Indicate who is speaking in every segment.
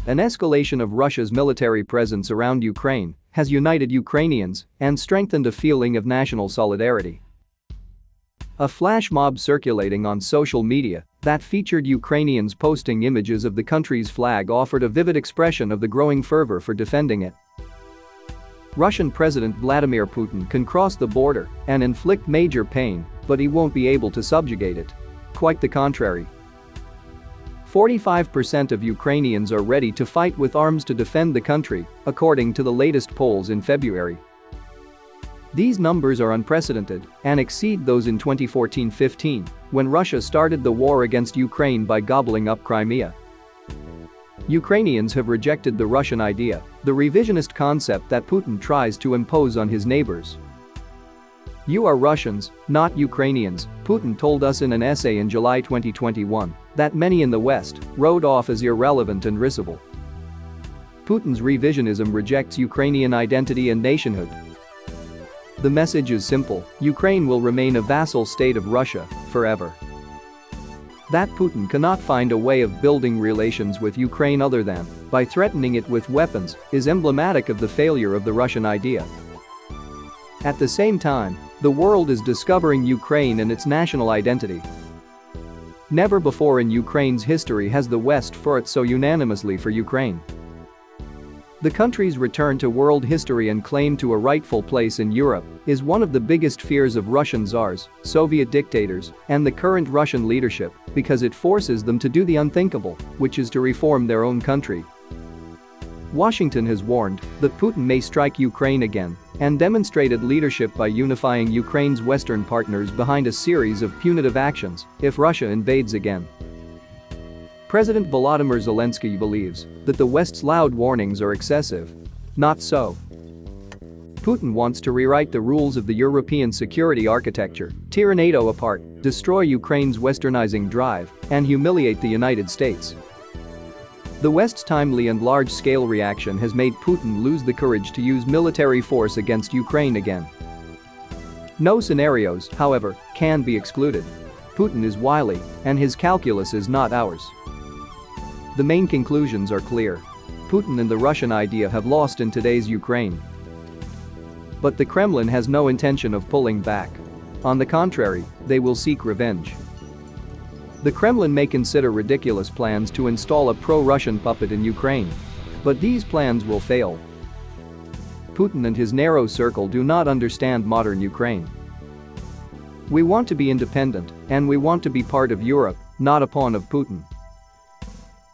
Speaker 1: An escalation of Russia's military presence around Ukraine has united Ukrainians and strengthened a feeling of national solidarity. A flash mob circulating on social media that featured Ukrainians posting images of the country's flag offered a vivid expression of the growing fervor for defending it. Russian President Vladimir Putin can cross the border and inflict major pain, but he won't be able to subjugate it. Quite the contrary. 45% of Ukrainians are ready to fight with arms to defend the country, according to the latest polls in February. These numbers are unprecedented and exceed those in 2014-15, when Russia started the war against Ukraine by gobbling up Crimea. Ukrainians have rejected the Russian idea, the revisionist concept that Putin tries to impose on his neighbors. "You are Russians, not Ukrainians," Putin told us in an essay in July 2021 that many in the West wrote off as irrelevant and risible. Putin's revisionism rejects Ukrainian identity and nationhood. The message is simple: Ukraine will remain a vassal state of Russia forever. That Putin cannot find a way of building relations with Ukraine other than by threatening it with weapons is emblematic of the failure of the Russian idea. At the same time, the world is discovering Ukraine and its national identity. Never before in Ukraine's history has the West fought so unanimously for Ukraine. The country's return to world history and claim to a rightful place in Europe is one of the biggest fears of Russian czars, Soviet dictators, and the current Russian leadership because it forces them to do the unthinkable, which is to reform their own country. Washington has warned that Putin may strike Ukraine again and demonstrated leadership by unifying Ukraine's Western partners behind a series of punitive actions if Russia invades again. President Volodymyr Zelensky believes that the West's loud warnings are excessive. Not so. Putin wants to rewrite the rules of the European security architecture, tear NATO apart, destroy Ukraine's westernizing drive, and humiliate the United States. The West's timely and large-scale reaction has made Putin lose the courage to use military force against Ukraine again. No scenarios, however, can be excluded. Putin is wily, and his calculus is not ours. The main conclusions are clear. Putin and the Russian idea have lost in today's Ukraine. But the Kremlin has no intention of pulling back. On the contrary, they will seek revenge. The Kremlin may consider ridiculous plans to install a pro-Russian puppet in Ukraine. But these plans will fail. Putin and his narrow circle do not understand modern Ukraine. We want to be independent, and we want to be part of Europe, not a pawn of Putin.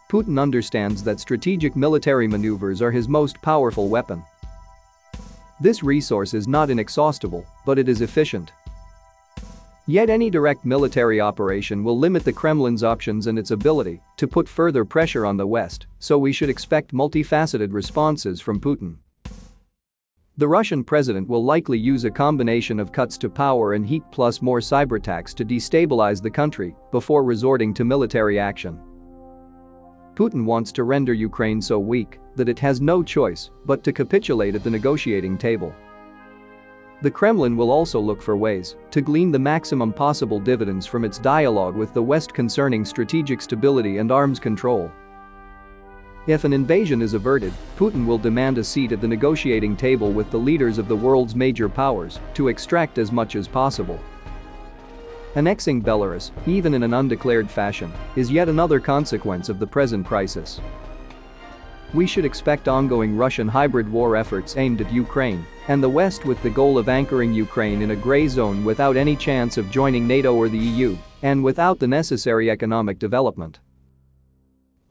Speaker 1: Putin understands that strategic military maneuvers are his most powerful weapon. This resource is not inexhaustible, but it is efficient. Yet any direct military operation will limit the Kremlin's options and its ability to put further pressure on the West, so we should expect multifaceted responses from Putin. The Russian president will likely use a combination of cuts to power and heat plus more cyberattacks to destabilize the country before resorting to military action. Putin wants to render Ukraine so weak that it has no choice but to capitulate at the negotiating table. The Kremlin will also look for ways to glean the maximum possible dividends from its dialogue with the West concerning strategic stability and arms control. If an invasion is averted, Putin will demand a seat at the negotiating table with the leaders of the world's major powers to extract as much as possible. Annexing Belarus, even in an undeclared fashion, is yet another consequence of the present crisis. We should expect ongoing Russian hybrid war efforts aimed at Ukraine and the West with the goal of anchoring Ukraine in a gray zone without any chance of joining NATO or the EU and without the necessary economic development.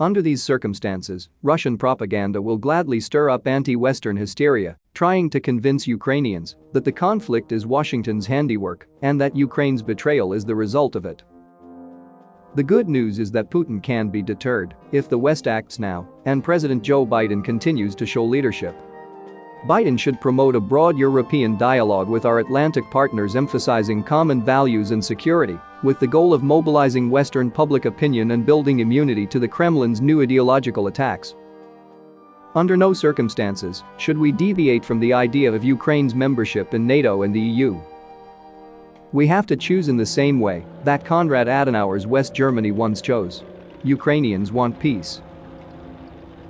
Speaker 1: Under these circumstances, Russian propaganda will gladly stir up anti-Western hysteria, trying to convince Ukrainians that the conflict is Washington's handiwork and that Ukraine's betrayal is the result of it. The good news is that Putin can be deterred if the West acts now and President Joe Biden continues to show leadership. Biden should promote a broad European dialogue with our Atlantic partners emphasizing common values and security, with the goal of mobilizing Western public opinion and building immunity to the Kremlin's new ideological attacks. Under no circumstances should we deviate from the idea of Ukraine's membership in NATO and the EU. We have to choose in the same way that Konrad Adenauer's West Germany once chose. Ukrainians want peace.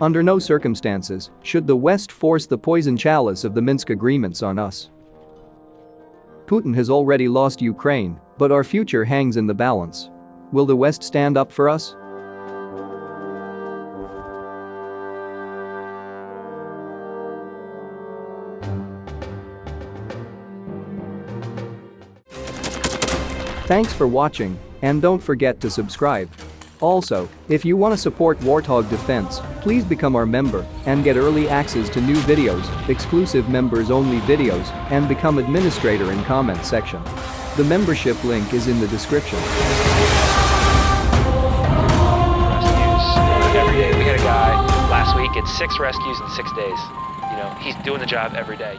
Speaker 1: Under no circumstances should the West force the poison chalice of the Minsk agreements on us. Putin has already lost Ukraine, but our future hangs in the balance. Will the West stand up for us? Thanks for watching, and don't forget to subscribe. Also, if you want to support Warthog Defense, please become our member and get early access to new videos, exclusive members-only videos, and become administrator in comment section. The membership link is in the description.
Speaker 2: Rescues every day. We had a guy last week, it's 6 rescues in 6 days. You know, he's doing the job every day.